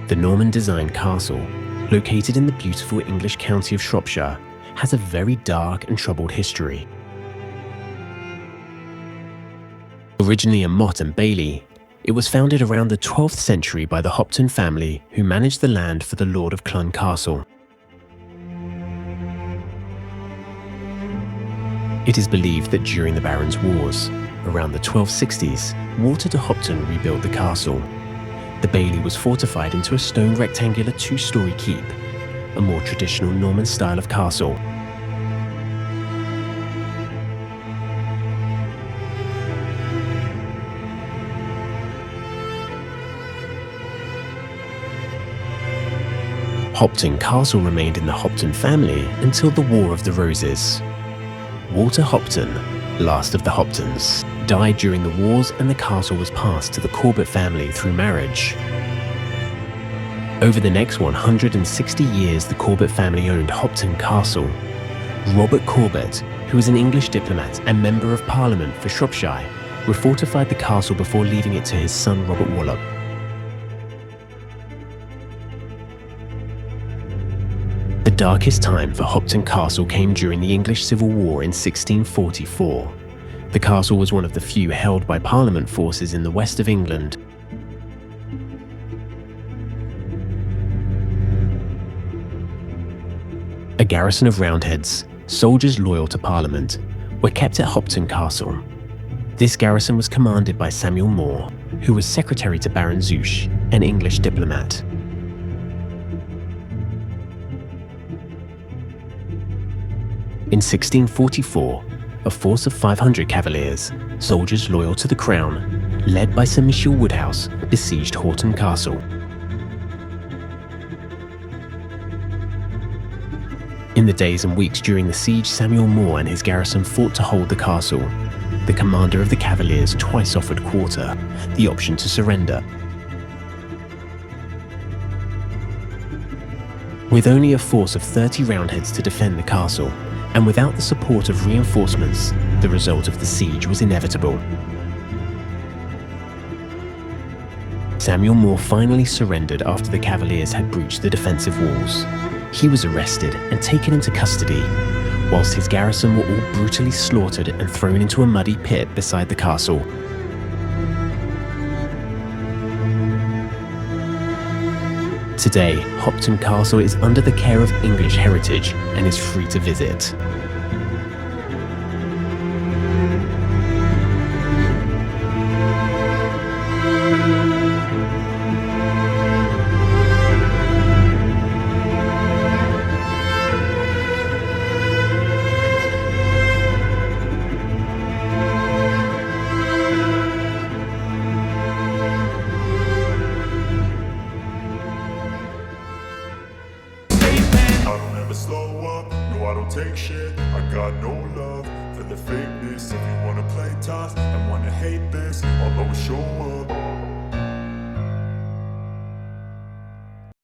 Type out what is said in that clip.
The Norman-designed castle, located in the beautiful English county of Shropshire, has a very dark and troubled history. Originally a motte and bailey, it was founded around the 12th century by the Hopton family who managed the land for the Lord of Clun Castle. It is believed that during the Barons' Wars, around the 1260s, Walter de Hopton rebuilt the castle. The bailey was fortified into a stone rectangular two-storey keep, a more traditional Norman style of castle. Hopton Castle remained in the Hopton family until the War of the Roses. Walter Hopton, last of the Hoptons, died during the wars and the castle was passed to the Corbett family through marriage. Over the next 160 years, the Corbett family owned Hopton Castle. Robert Corbett, who was an English diplomat and Member of Parliament for Shropshire, refortified the castle before leaving it to his son Robert Wallop. The darkest time for Hopton Castle came during the English Civil War in 1644. The castle was one of the few held by Parliament forces in the west of England. A garrison of Roundheads, soldiers loyal to Parliament, were kept at Hopton Castle. This garrison was commanded by Samuel Moore, who was secretary to Baron Zouche, an English diplomat. In 1644, a force of 500 cavaliers, soldiers loyal to the crown, led by Sir Michael Woodhouse, besieged Hopton Castle. In the days and weeks during the siege, Samuel Moore and his garrison fought to hold the castle. The commander of the cavaliers twice offered quarter, the option to surrender. With only a force of 30 Roundheads to defend the castle, and without the support of reinforcements, the result of the siege was inevitable. Samuel Moore finally surrendered after the Cavaliers had breached the defensive walls. He was arrested and taken into custody, whilst his garrison were all brutally slaughtered and thrown into a muddy pit beside the castle. Today, Hopton Castle is under the care of English Heritage and is free to visit. Slow up, no I don't take shit, I got no love for the fakeness. If you wanna play tough and wanna hate this, I'll always show up.